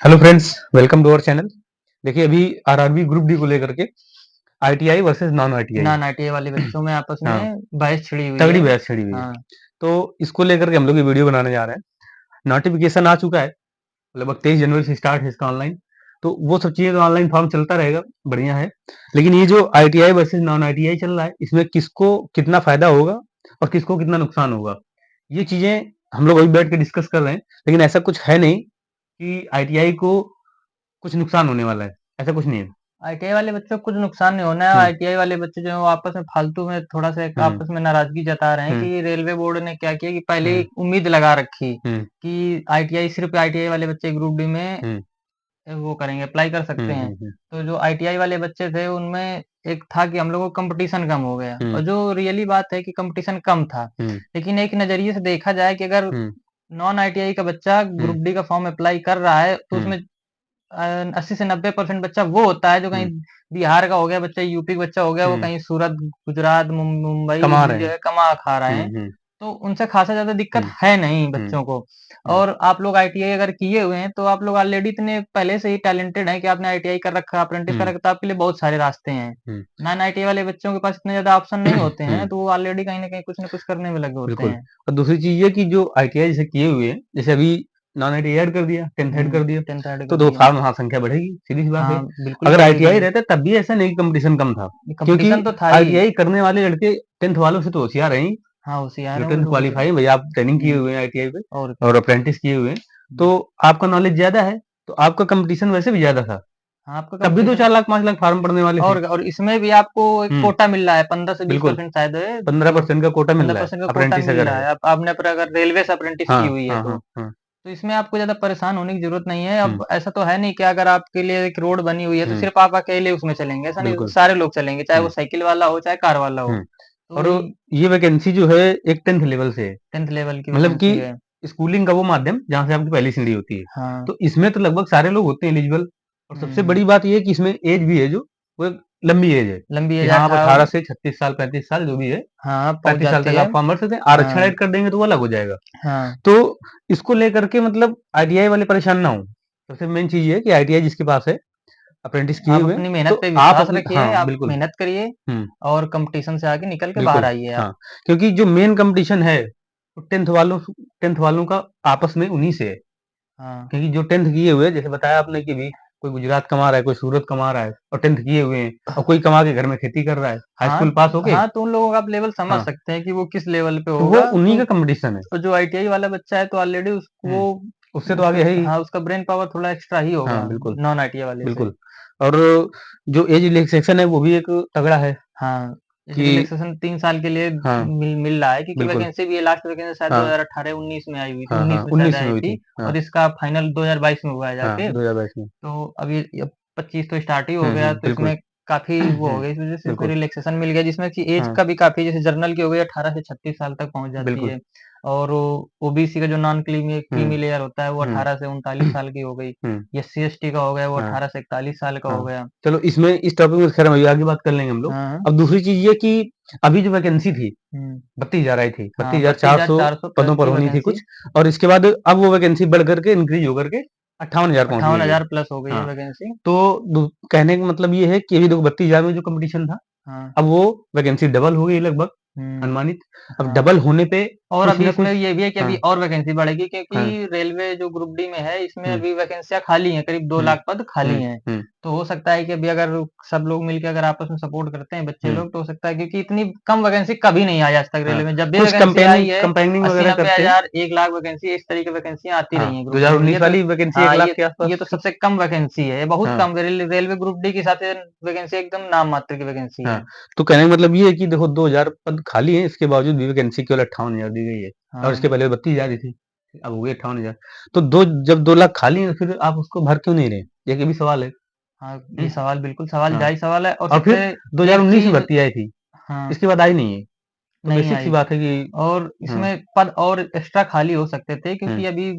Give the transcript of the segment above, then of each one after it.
Hello friends, welcome to our channel. देखिए अभी RRB group D को लेकर के ITI versus non ITI. Non ITI वाले बच्चों में आपस हाँ, में बहस छिड़ी हुई तगड़ी है। बहस छिड़ी हुई है। हाँ, तो इसको लेकर के हम लोग ये वीडियो बनाने जा रहे हैं। नोटिफिकेशन आ चुका है, लगभग 23 जनवरी से स्टार्ट है इसका ऑनलाइन। तो वो सब चीजें तो ऑनलाइन फॉर्म चलता रहेगा, बढ़िया है। लेकिन ये जो आईटीआई वर्सेस नॉन आईटीआई चल रहा है, इसमें किसको कितना फायदा होगा और किसको कितना नुकसान होगा, ये चीजें हम लोग अभी बैठ के डिस्कस कर रहे हैं। लेकिन ऐसा कुछ है नहीं कि आईटीआई को कुछ नुकसान होने वाला है, ऐसा कुछ नहीं है। आईटीआई वाले बच्चों को कुछ नुकसान नहीं होना है। हुँ, आईटीआई वाले बच्चे जो है वो आपस में फालतू में थोड़ा सा एक हुँ, आपस में नाराजगी जता रहे हैं हुँ, कि रेलवे बोर्ड ने क्या किया कि पहले हुँ, एक उम्मीद लगा रखी हुँ, कि आईटीआई सिर्फ आईटीआई वाले बच्चे ग्रुप डी में हुँ, वो करेंगे, अप्लाई कर सकते हुँ, हैं। हुँ, हुँ, तो जो आईटीआई वाले बच्चे थे उनमें एक था कि हम लोगों को कंपटीशन कम हो गया, हुँ, और जो रियली बात है कि कंपटीशन कम था। हुँ, लेकिन एक नजरिए से देखा जाए कि अगर हुँ, नॉन आईटीआई का बच्चा हुँ, ग्रुप डी का फॉर्म अप्लाई कर रहा है तो हुँ, उसमें 80 से 90% बच्चा वो होता है जो कहीं हुँ, बिहार का हो गया बच्चा, यूपी का बच्चा हो गया, वो हुँ, कहीं सूरत, गुजरात, मुंबई कमा इधर रहे जो हैं। है कमा खा रहे हुँ, हैं। हुँ, तो उनसे खासा ज़्यादा दिक्कत हुँ, है नहीं हुँ, बच्चों को। हुँ, और आप लोग आईटीआई अगर किए हुए हैं तो आप लोग ऑलरेडी इतने पहले से ही टैलेंटेड हैं कि आपने आईटीआई कर रखा है, अप्रेंटिस कर हुँ, रखा है, तो आपके लिए बहुत सारे रास्ते हैं। हुँ। नॉन आईटीआई वाले बच्चों के पास इतने ज़्यादा ऑप्शन नहीं होते हैं, हुँ, तो वो ऑलरेडी कहीं न कहीं कुछ न कुछ करने में लगे होते बिल्कुल। हैं। और दूसरी चीज़ ये कि जो आईटीआई जैसे किए हुए हैं, जैसे अभी नॉन आईटीआई ऐड कर दिया, 10th ऐड कर दिया, 10th ऐड तो कर दो दिया। फार्म वहाँ संख्या बढ़ेगी, सीधी-सी बात है। हाँ, बिल्कुल अगर आईटीआई बढ़ेगी। रहता तब भी ऐसा नहीं कि कॉम्पिटिशन कम था, क्योंकि कंपटीशन तो था ही। आईटीआई करने वाले लड़के 10th वालों से तो होशियार हैं ही। हाँ, होशियार जो हैं वो 10th लोग भी। क्वालीफाई हैं, भैया आप ट्रेनिंग किए हुँ, हुए हैं आईटीआई पे और क्या। और अप्रेंटिस किए हुए हैं, हुँ, तो आपका नॉलेज ज़्यादा है, तो आपका कॉम्पिटिशन वैसे भी ज़्यादा था। हाँ, आपका तब भी तो कॉम्पिटिशन 4 लाख 5 लाख फार्म पड़ने वाले थे। और इसमें भी आपको एक हुँ, कोटा मिल रहा है, 15 से बिल्कुल, 20% शायद है, जो 15% का कोटा मिल रहा है, 15% का कोटा अप्रेंटिस मिल अगर रहा है। है। आप आपने पर अगर रेलवे से अप्रेंटिस की हाँ, हुई है हाँ, तो। हाँ, हाँ। तो इसमें आपको ज़्यादा परेशान होने की ज़रूरत नहीं है। हुँ, अब ऐसा तो है नहीं कि अगर आपके लिए एक रोड बनी हुई है तो हुँ, सिर्फ़ आप अकेले उसमें चलेंगे, ऐसा नहीं, बिल्कुल। सारे लोग चलेंगे, चाहे वो हुँ, साइकिल वाला हो, चाहे कार वाला हो। हुँ। तो और ये वैकेंसी जो है एक 10th लेवल से है। 10th लेवल की मतलब कि वैकेंसी है। स्कूलिंग का वो माध्यम जहाँ से आपकी पहली सीढ़ी होती है। हाँ, तो इसमें तो लगभग सारे लोग होते हैं एलिजिबल। और सबसे हुँ, बड़ी बात ये है कि इसमें एज भी है जो वो एक लंबी एज है, लंबी कि एज हाँ, आप 18 18। से 36 साल 35 साल जो भी है, हाँ, पहुँच 35 साल जाती तक है। आप फॉर्म भर सकते हैं। आरक्षण हाँ, ऐड कर देंगे तो वो अलग हो जाएगा। हाँ। तो इसको लेकर के मतलब आईटीआई वाले परेशान ना हों। सबसे मेन चीज़ ये है कि आईटीआई जिसके पास है, अप्रेंटिस किए आप हुए हैं, अपनी मेहनत तो पे आप विश्वास अपने रखिए, हाँ, आप बिल्कुल। मेहनत करिए हुँ, और कॉम्पिटिशन से आगे निकल के बाहर बिल्कुल, आइए आप। हाँ। क्योंकि जो मेन कॉम्पिटिशन है, वो 10th वालों का आपस में उन्हीं से है। हाँ। क्योंकि जो 10th किए हुए हैं, जैसे बताया आपने कि भी कोई गुजरात कमा रहा है, कोई सूरत कमा रहा है और 10th किए हुए हैं और कोई कमा के घर में खेती कर रहा है, हाई हाँ, स्कूल पास होके। हाँ, तो उन लोगों का आप लेवल समझ हाँ, सकते हैं कि वो किस लेवल पे तो वो होगा। उन्हीं तो का कॉम्पिटिशन है। जो आईटीआई वाला बच्चा है तो ऑलरेडी हुँ, वो उससे तो उसका, आगे है ही। हाँ, उसका ब्रेन पावर थोड़ा एक्स्ट्रा ही हाँ, होगा बिल्कुल, नॉन आईटीआई वाले से। बिल्कुल। और जो एज रिलैक्सेशन है, वो भी एक तगड़ा है हाँ, जैसे कि रिलैक्सेशन 3 साल के लिए हाँ, मिल रहा है, क्योंकि बिल्कुल। वैकेंसी भी है, लास्ट वैकेंसी शायद हाँ, 2018-19 में आई हुई थी, हाँ, 19 हाँ, में शायद 19 में आई हुई थी। थी। हाँ, और इसका फाइनल 2022 में हुआ है हाँ, जाके। 2022 में। तो अभी अब 25 तो स्टार्ट ही हो हुँ, गया, हुँ, तो बिल्कुल। इसमें काफ़ी वो हो हुँ, गई, इस वज़ह से इसमें बिल्कुल। रिलैक्सेशन मिल गया, जिसमें कि ऐज हाँ, का भी काफ़ी, जैसे जनरल की हो गई 18 से 36 साल तक पहुँच जाती बिल्कुल। है। और ओबीसी का जो नॉन क्रीमी हुँ, क्रीमी लेयर होता है वो हुँ, 18 से 39 साल की हो गई। हुँ, एससी-एसटी का हो गया वो हाँ, 18 से 41 साल का हो हाँ। गया। चलो इसमें इस टॉपिक में खैर हम आगे बात कर लेंगे हम लोग। हाँ, अब दूसरी चीज़ ये कि अभी जो वैकेंसी थी, हुँ। 32,000 आई थी, हाँ, 32,400 32,400 प्लस पदों पर की होनी थी वैकेंसी। कुछ। और इसके बाद अब वो वैकेंसी बढ़ कर के इंक्रीज़ हो करके 58,000 पहुँच गई है। 58,000 प्लस हो गई है हाँ, वैकेंसी। तो दू कहने का मतलब ये है कि अभी देखो 32,000 में जो कॉम्पिटिशन था, हाँ, अब वो वैकेंसी डबल हो गई लगभग, हुँ, अनुमानित। अब हाँ। डबल होने पे और कुछ अभी ना इसमें कुछ ये भी है कि अभी हाँ, और वैकेंसी बढ़ेगी, हाँ, क्योंकि रेलवे जो ग्रुप डी में है इसमें हुँ, अभी वैकेंसियाँ खाली हैं, करीब 2 हुँ, लाख पद खाली हुँ, हैं। हुँ, तो हो सकता है कि अभी अगर सब लोग मिलके अगर आपस में सपोर्ट करते हैं बच्चे हुँ, लोग, तो हो सकता है, क्योंकि इतनी कम वैकेंसी कभी नहीं आई आज तक हाँ। रेलवे में। जब भी कुछ वैकेंसी आई कंपेनिंग है कंपाउंडिंग वगैरह 80-90 करते हैं। हज़ार, 1 लाख वैकेंसी, इस तरह की वैकेंसियाँ आती हाँ, रही हैं ग्रुप डी में। 2019 वाली वैकेंसी 1 हाँ, लाख के ये आसपास तो थी। सबसे कम वैकेंसी है। ये बहुत हाँ, कम, रेलवे ग्रुप डी के हिसाब से वैकेंसी एकदम नाम मात्र की वैकेंसी हाँ। है। तो कहने का मतलब ये है कि देखो 2,000 पद खाली हैं, इसके बावजूद भी वैकेंसी केवल 58,000 दी गई है। और इसके हाँ। पहले 32,000 ही थी, अब हो गई 58,000। तो दो जब 2 लाख खाली हैं, फिर आप उसको भर क्यों नहीं रहे? एक ये भी सवाल है। हाँ, हुँ, ये सवाल बिल्कुल सवाल हाँ। जायज़ सवाल है। और और सबसे फिर एक 2019 में चीज़, भर्ती आई थी, हाँ, इसके बाद आई नहीं है। तो नहीं बेसिक सी आई। बात है कि और हाँ, इसमें पद और एक्स्ट्रा खाली हो सकते थे, हुँ, क्योंकि अभी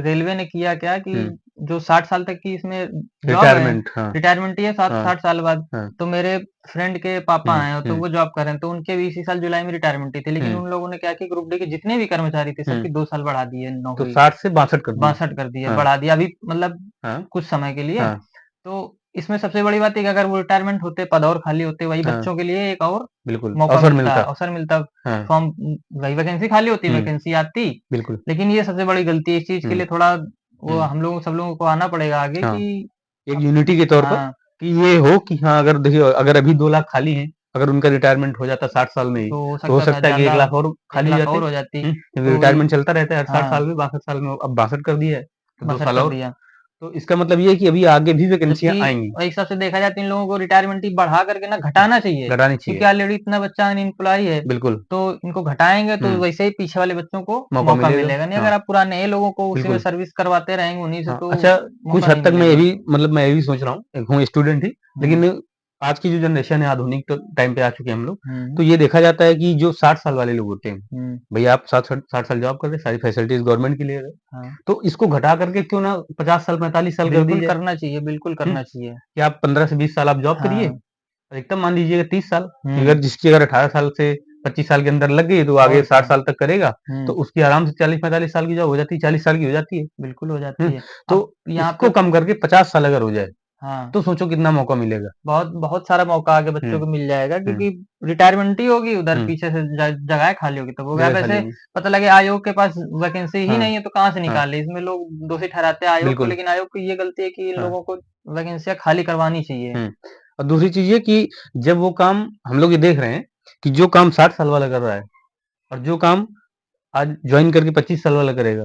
रेलवे ने किया क्या कि हुँ, जो 60 साल तक की इसमें जॉब है, रिटायरमेंट, हाँ, रिटायरमेंट ही है 60 हाँ, 60 साल बाद। हाँ, तो मेरे फ्रेंड के पापा हुँ, हैं, तो हुँ, वो जॉब कर रहे हैं, तो उनके भी इसी साल जुलाई में रिटायरमेंट ही थी। लेकिन हुँ, उन लोगों ने क्या किया, ग्रुप डी के जितने भी कर्मचारी थे, हुँ, सबकी 2 साल बढ़ा दी है तो नौकरी। 60 से 62 कर दिए। 62 कर दिया, हाँ, बढ़ा दिया अभी मतलब हाँ, कुछ समय के लिए। हाँ, तो इसमें सबसे बड़ी बात है कि अगर वो रिटायरमेंट होते, पद और खाली होते, वही हाँ, बच्चों के लिए एक और बिल्कुल, मौका अवसर मिलता, मिलता। अवसर मिलता। हाँ, फॉर्म वही वैकेंसी खाली होती, हुँ, वैकेंसी आती। बिल्कुल, लेकिन ये सबसे बड़ी गलती है, इस चीज़ के हुँ, लिए थोड़ा वो हुँ, हम लोगों सब लोगों को आना पड़ेगा आगे हाँ, कि एक अब यूनिटी के तौर पर हाँ, कि ये हो कि हाँ, अगर देखिए अगर अभी 2 लाख खाली हैं, अगर उनका रिटायरमेंट हो जाता 60 साल में ही, तो हो तो हो सकता था सकता है कि 1 ज़्यादा, लाख और 1 खाली हो लाख जाते। और हो जाती। क्योंकि तो वही रिटायरमेंट चलता रहता है हर 60 हाँ, साल में, 62 साल में, अब 62 कर दिया है, तो 2 62 साल कर और। दिया। तो इसका मतलब ये है कि अभी आगे भी वैकेंसियाँ जबकि आएँगी, एक हिसाब से देखा जाए तो इन लोगों को रिटायरमेंट ही बढ़ा करके ना घटाना चाहिए, घटानी क्योंकि चाहिए। ऑलरेडी इतना बच्चा अनएम्प्लॉय है, बिल्कुल, तो इनको घटाएँगे तो हुँ, वैसे ही पीछे वाले बच्चों को मौका मौका मिलेगा। मिलेगा। नहीं, हाँ, अगर आप पुराने ही लोगों को उसी में बिल्कुल। सर्विस करवाते रहेंगे उन्हीं से, हाँ, तो अच्छा कुछ मौका हद नहीं तक मैं ये मिलेगा। भी मतलब मैं ये भी सोच रहा हूँ, एक हूँ स्टूडेंट ही, हुँ, लेकिन आज की जो जनरेशन है आधुनिक तो टाइम पे आ चुके हैं हम लोग, हुँ, तो ये देखा जाता है कि जो 60 साल वाले लोग होते हैं, हुँ, भैया आप 60 साल जॉब कर रहे हैं, सारी फैसिलिटीज़ गवर्नमेंट की ले रहे हैं, हाँ। तो इसको घटा करके क्यों ना 50 साल, 45 साल कर दी बिल्कुल जाए। करना चाहिए, बिल्कुल हुँ, करना चाहिए। कि आप 15 से 20 साल आप जॉब करिए, हाँ, अधिकतम मान लीजिएगा 30 साल, हुँ, अगर जिसकी अगर 18 साल से 25 साल के अंदर लग गई, तो आगे और 60 क्या। साल तक करेगा, तो हुँ, उसकी आराम से 40-45 साल की जॉब हो जाती है, 40 साल की हो जाती है। बिल्कुल हो हुँ, जाती है। तो अब यहाँ पे इसको कम करके 50 साल अगर हो जाए, हाँ। तो सोचो कितना मौका मिलेगा। बहुत बहुत सारा मौका आगे बच्चों हुँ, को मिल जाएगा, हुँ, क्योंकि रिटायरमेंट ही होगी, उधर हुँ, पीछे से जगहें खाली होगी, तो वो क्या जगह खाली वैसे होंगी। पता लगे आयोग के पास वैकेंसी ही हाँ, नहीं है तो कहाँ से हाँ, निकाले। इसमें लोग दोषी ठहराते हैं आयोग को, बिल्कुल, लेकिन आयोग की ये गलती है कि इन हाँ, लोगों को वैकेंसियाँ खाली करवानी चाहिए। हुँ। और दूसरी चीज़ ये कि जब वो काम हम लोग ये देख रहे हैं कि जो काम 60 साल वाला कर रहा है और जो काम आज जॉइन करके 25 साल वाला करेगा,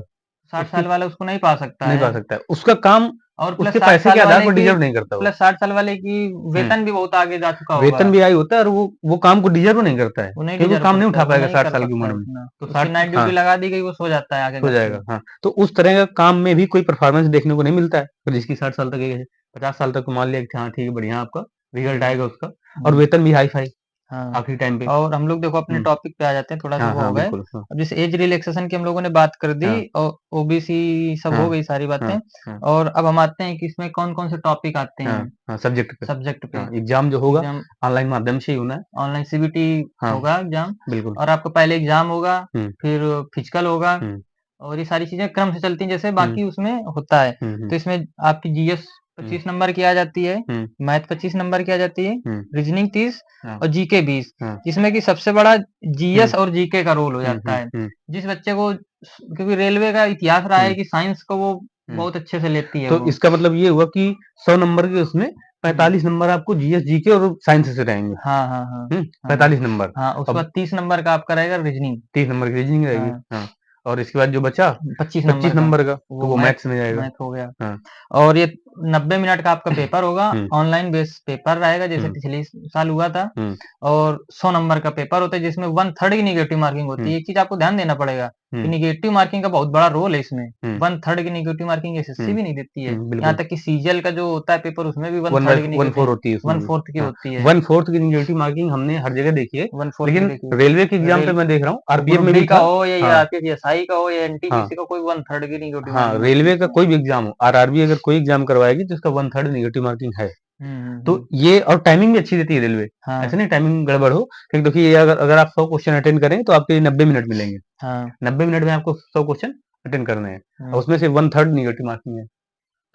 60 उसकी साल वाला उसको नहीं पा सकता नहीं है, पा सकता है। उसका काम और उसके पैसे के आधार पर डिज़र्व नहीं करता वो। प्लस 60 साल वाले की हुँ, वेतन भी बहुत आगे जा चुका होगा। वेतन भी हाई होता है और वो काम को डिज़र्व नहीं करता है, वो नहीं क्योंकि वो डिज़र्व काम नहीं करता उठा है, वो पाएगा नहीं 60 कर साल की सकता उम्र है में। उतना। तो उसकी 60 नाइट ड्यूटी हाँ, लगा दी गई, वो सो जाता है आके हो घर पे। जाएगा, हाँ। तो उस तरह का काम में भी कोई परफ़ॉर्मेंस देखने को नहीं मिलता है, तो जिसकी 60 साल तक एज है, 50 साल तक तो मान लिया कि हाँ, ठीक है, बढ़िया आपका रिज़ल्ट हुँ, आएगा उसका और हुँ। वेतन भी हाई-फ़ाई हाँ, आखिरी टाइम पे। और हम लोग देखो अपने हुँ, टॉपिक पे आ जाते हैं, थोड़ा-सा हाँ, वो हो हाँ, गए। बिल्कुल, हाँ, अब जैसे एज रिलैक्सेशन की हम लोगों ने बात कर दी हाँ, और ओबीसी सब हो हाँ, गई सारी बातें, हाँ, हाँ, और अब हम आते हैं कि इसमें कौन-कौन से टॉपिक आते हाँ, हैं हाँ, सब्जेक्ट पे। सब्जेक्ट पे। हाँ, एग्ज़ाम जो होगा एग्ज़ाम ऑनलाइन माध्यम से ही होना है। ऑनलाइन सीबीटी हाँ, होगा एग्ज़ाम, बिल्कुल। और आपका पहले एग्ज़ाम होगा, हुँ, फिर फिजिकल होगा, हुँ, और ये सारी चीज़ें क्रम से चलती हैं जैसे हुँ, बाकी उसमें होता है। हुँ, हुँ, तो इसमें आपकी जीएस हुँ, 25 नंबर की आ जाती है, हुँ, मैथ 25 नंबर की आ जाती है, हुँ, रीज़निंग 30 हाँ, और जीके 20, हाँ, जिसमें कि सबसे बड़ा हुँ, जीएस और जीके का रोल हो हुँ, जाता हुँ, है। हुँ, जिस बच्चे को क्योंकि रेलवे का इतिहास रहा है हुँ, कि साइंस को वो हुँ। बहुत अच्छे से लेती है तो वो। इसका मतलब ये हुआ कि 100 नंबर के उसमें हुँ। 45 नंबर आपको जीएस, जीके और साइंस से रहेंगे। हाँ, हाँ, हाँ। हुँ, हाँ, 45 नंबर। हाँ, उसके अब बाद 30 नंबर का आपका रहेगा रीज़निंग। 30 नंबर की रीजनिंग रहेगी। हाँ, हाँ, और इसके बाद जो बचा 25 25 नंबर का, नंबर का, तो वो वो मैथ मैथ्स में जाएगा। मैथ हो गया। हाँ, और ये 90 मिनट का आपका पेपर होगा, हुँ, ऑनलाइन बेस पेपर रहेगा जैसे हुँ, पिछले साल हुआ था, हुँ, और 100 नंबर का पेपर होता है जिसमें 1/3 की नेगेटिव मार्किंग होती हुँ, है। एक चीज़ आपको ध्यान देना पड़ेगा कि हुँ, नेगेटिव मार्किंग का बहुत बड़ा रोल है इसमें। हुँ, 1/3 की नेगेटिव मार्किंग एसएससी हुँ, भी नहीं देती है। हुँ, यहाँ बिल्कुल। तक कि सीजीएल का जो होता है पेपर उसमें भी 1 बाय 1/3 की 1/4 नेगेटिव होती है उसमें भी। 1/4 की हाँ, होती है। 1/4 की नेगेटिव मार्किंग हमने हर जगह देखी है, 1/4 की लेकिन देखिए। रेलवे के एग्ज़ाम पे रेल मैं देख रहा हूँ, आरपीएफ ग्रुप में डी भी का था। हो या हाँ, आरपीएफ एसआई का हो या हाँ। एनटीपीसी का, कोई 1/3 की नेगेटिव हाँ, मार्किंग होती है रेलवे का उसमें। कोई भी एग्ज़ाम हो, आरआरबी अगर कोई एग्ज़ाम करवाएगी तो उसका 1/3 नेगेटिव मार्किंग है। हुँ, हुँ, तो हुँ। ये और टाइमिंग भी अच्छी देती है रेलवे। हाँ, ऐसा नहीं टाइमिंग गड़बड़ हो, क्योंकि देखिए ये अगर अगर आप 100 क्वेश्चन अटेंड करें तो आपके लिए 90 मिनट मिलेंगे। हाँ। 90 मिनट में आपको 100 क्वेश्चन अटेंड करने हैं और हुँ, उसमें से 1/3 नेगेटिव मार्किंग है।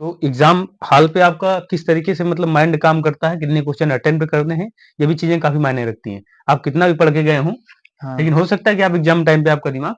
तो एग्ज़ाम हॉल पे आपका किस तरीके से मतलब माइंड काम करता है, कितने क्वेश्चन अटेम्प्ट करने हैं, ये भी चीज़ें काफ़ी मायने रखती हैं। आप कितना भी पढ़ के गए हों, हाँ। लेकिन हो सकता है कि आप एग्ज़ाम टाइम पे आपका दिमाग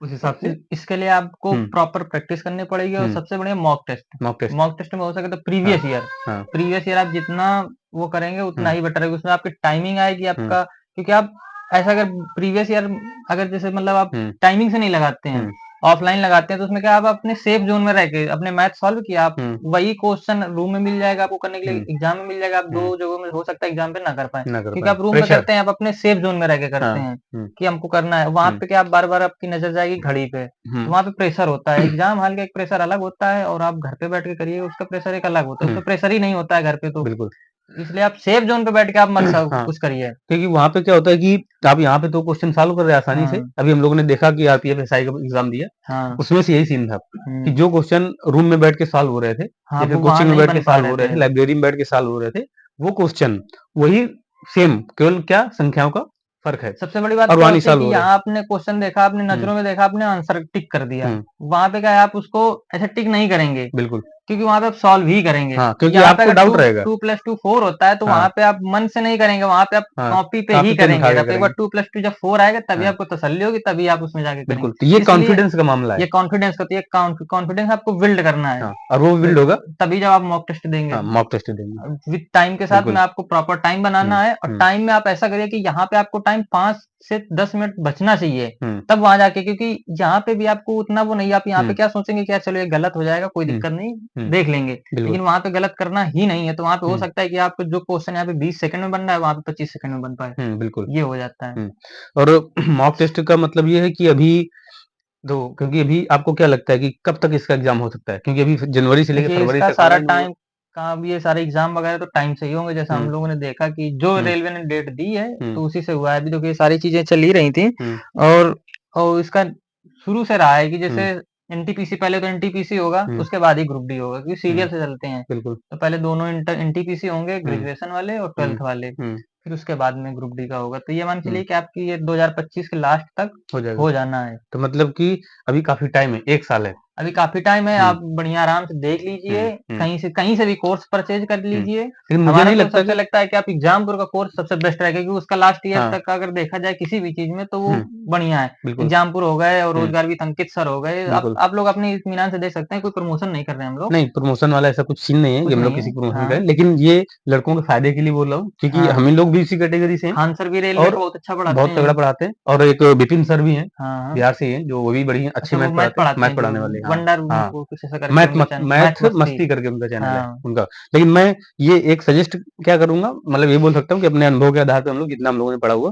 उस तो हिसाब से इसके लिए आपको हुँ, प्रॉपर प्रैक्टिस करनी पड़ेगी, और हुँ, सबसे बढ़िया mock test. Mock test. Mock test में हो सके तो हाँ, प्रीवियस ईयर, हाँ, प्रीवियस ईयर आप जितना वो करेंगे उतना हुँ, ही बेटर रहेगा। उसमें आपकी टाइमिंग आएगी हुँ, आपका, क्योंकि आप ऐसा अगर प्रीवियस ईयर अगर जैसे मतलब आप हुँ, टाइमिंग से नहीं लगाते हैं, हुँ, ऑफलाइन लगाते हैं, तो उसमें क्या आप अपने सेफ ज़ोन में रह के अपने मैथ सॉल्व किया, आप हुँ, वही क्वेश्चन रूम में मिल जाएगा आपको करने के लिए, हुँ, एग्ज़ाम में मिल जाएगा, आप 2 हुँ। जगहों में हो सकता है एग्ज़ाम पे ना कर पाएँ। ना कर क्योंकि पाएँ। आप रूम पे प्रेशर करते हैं, आप अपने सेफ ज़ोन में रह के करते हाँ, हैं हुँ, कि हमको करना है। वहाँ हुँ, पे क्या आप बार-बार आपकी नज़र जाएगी घड़ी पे। हुँ, तो वहाँ पे प्रेशर होता है, एग्ज़ाम हॉल का एक प्रेशर अलग होता है और आप घर पे बैठ के करिए उसका प्रेशर एक अलग होता है, हुँ, उसमें प्रेशर ही नहीं होता है घर पे तो। बिल्कुल। इसलिए आप सेफ ज़ोन पे बैठ के आप मत सब हाँ, कुछ करिए। क्योंकि वहाँ पे क्या होता है कि आप यहाँ पे तो क्वेश्चन सॉल्व कर रहे हैं आसानी से। हाँ, अभी हम लोगों ने देखा कि आरपीएफ एसआई का एग्ज़ाम दिया, हाँ, उसमें से यही सीन था कि हुँ, जो क्वेश्चन रूम में बैठ के सॉल्व हो रहे थे हाँ, या फिर वो वहाँ कोचिंग में नहीं बैठ के बन पा सॉल्व रहे हो रहे थे, थे। लाइब्रेरी में बैठ के सॉल्व हो रहे थे, वो क्वेश्चन वही सेम, केवल क्या संख्याओं का फ़र्क है सबसे बड़ी बात और क्या वहाँ नहीं होती है सॉल्व कि हो रहे। यहाँ आपने क्वेश्चन देखा, आपने हुँ, नज़रों में देखा, आपने आंसर टिक कर दिया। हुँ, वहाँ पे क्या है, आप उसको ऐसे टिक नहीं करेंगे, बिल्कुल। क्योंकि वहाँ पे आप सॉल्व ही करेंगे। हाँ, क्योंकि यहाँ पे आपको अगर डाउट 2 रहेगा। 2 + 2 4 होता है, तो हाँ, वहाँ पे आप मन से नहीं करेंगे, वहाँ पे आप हाँ, कॉपी पे ही कॉपी पेन उठा करेंगे। के जब एक बार करेंगे। 2 + 2 जब 4 आएगा, तभी हाँ, आपको तसल्ली होगी, तभी आप उसमें जाके बिल्कुल, तो करेंगे। ये इसलिए कॉन्फिडेंस का मामला है। ये कॉन्फिडेंस होती है, कॉन्फिडेंस आपको बिल्ड करना है। हाँ, और वो तो बिल्ड होगा। तभी जब आप मॉक टेस्ट देंगे। हाँ, मॉक टेस्ट देंगे। विद टाइम के साथ में बिल्कुल। आपको प्रॉपर टाइम हुँ, बनाना है, और हुँ, टाइम में आप ऐसा करिए कि यहाँ पे आपको टाइम 5 से 10 मिनट बचना चाहिए, हुँ, तब वहां जाके, क्योंकि यहाँ पे भी आपको उतना वो नहीं, आप यहाँ पे हुँ, क्या सोचेंगे कि यार चलो ये गलत हो जाएगा, कोई हुँ, दिक्कत नहीं, हुँ, देख लेंगे। बिल्कुल। लेकिन वहां पे गलत करना ही नहीं है, तो वहां पे हो हुँ, सकता है कि आपको जो क्वेश्चन यहाँ पे 20 सेकंड में बन रहा है, वहां पे 25 सेकंड में बन पाए। हुँ, बिल्कुल। ये हो जाता है। हुँ, और मॉक टेस्ट का मतलब ये है कि अभी तो क्योंकि अभी आपको क्या लगता है कि कब तक इसका एग्ज़ाम हो सकता है? क्योंकि अभी जनवरी से लेके देखिए, फरवरी इसका तक सारा ऑनलाइन होगा। टाइम का, अब ये सारे एग्जाम वगैरह तो टाइम से ही होंगे, जैसा हम हुँ, लोगों ने देखा कि जो हुँ, रेलवे ने डेट दी है, हुँ, तो उसी से हुआ है। अभी देखिए, ये सारी चीजें चल ही रही थी। हुँ, और इसका शुरू से रहा है कि जैसे हुँ, एनटीपीसी, पहले तो एनटीपीसी होगा, हुँ, उसके बाद ही ग्रुप डी होगा, क्योंकि हुँ, सीरियल से चलते हैं। बिल्कुल। तो पहले दोनों एनटीपीसी होंगे, हुँ, ग्रेजुएशन वाले और हुँ, 12th वाले, हुँ, फिर उसके बाद में ग्रुप डी का होगा। तो ये मान के हुँ, चलिए कि आपकी ये 2025 के लास्ट तक हो जाएगा। हो जाना है। तो मतलब कि अभी काफ़ी टाइम है, 1 साल है। अभी काफ़ी टाइम है, हुँ, आप बढ़िया आराम से देख लीजिए, हुँ, हुँ, कहीं से भी कोर्स परचेज़ कर हुँ। लीजिए। लेकिन मुझे हमारा नहीं तो लगता सबसे कि लगता है कि आप एग्ज़ामपुर का कोर्स सबसे बेस्ट रहेगा, क्योंकि उसका लास्ट ईयर हाँ, तक का अगर देखा जाए किसी भी चीज़ में, तो वो हुँ, बढ़िया है। बिल्कुल। एग्ज़ामपुर हो गए और हुँ, रोज़गार विद अंकित सर हो गए, बिल्कुल। आप लोग अपने इत्मीनान से देख सकते हैं, कोई प्रमोशन नहीं कर रहे हैं हम लोग, नहीं, प्रमोशन वाला ऐसा कुछ सीन नहीं है कि कुछ हम लोग नहीं है। किसी को प्रमोशन करें, हाँ, लेकिन ये लड़कों के फ़ायदे के लिए बोल रहा हूँ, क्योंकि हम हाँ। ही लोग भी इसी कैटेगरी से हैं खान सर भी रेलवे का और बहुत अच्छा पढ़ाते बहुत तगड़ा हैं। पढ़ाते हैं और एक विपिन सर भी हैं, हाँ, हाँ। बिहार से ही हैं, जो वो भी बढ़िया अच्छी अच्छा, वो मैथ मैथ पढ़ाते हैं, पढ़ाते मैथ हैं जो पढ़ाने वाले हाँ, वंडर, हाँ। वो कुछ ऐसा करके उनका मैथ मैथ मस्ती। मस्ती करके उनका चैनल है, हाँ, उनका। लेकिन मैं ये एक सजेस्ट क्या करूँगा, मतलब ये बोल सकता हूँ कि अपने अनुभव के आधार पे हम लोग जितना हम लोगों ने पढ़ा हुआ,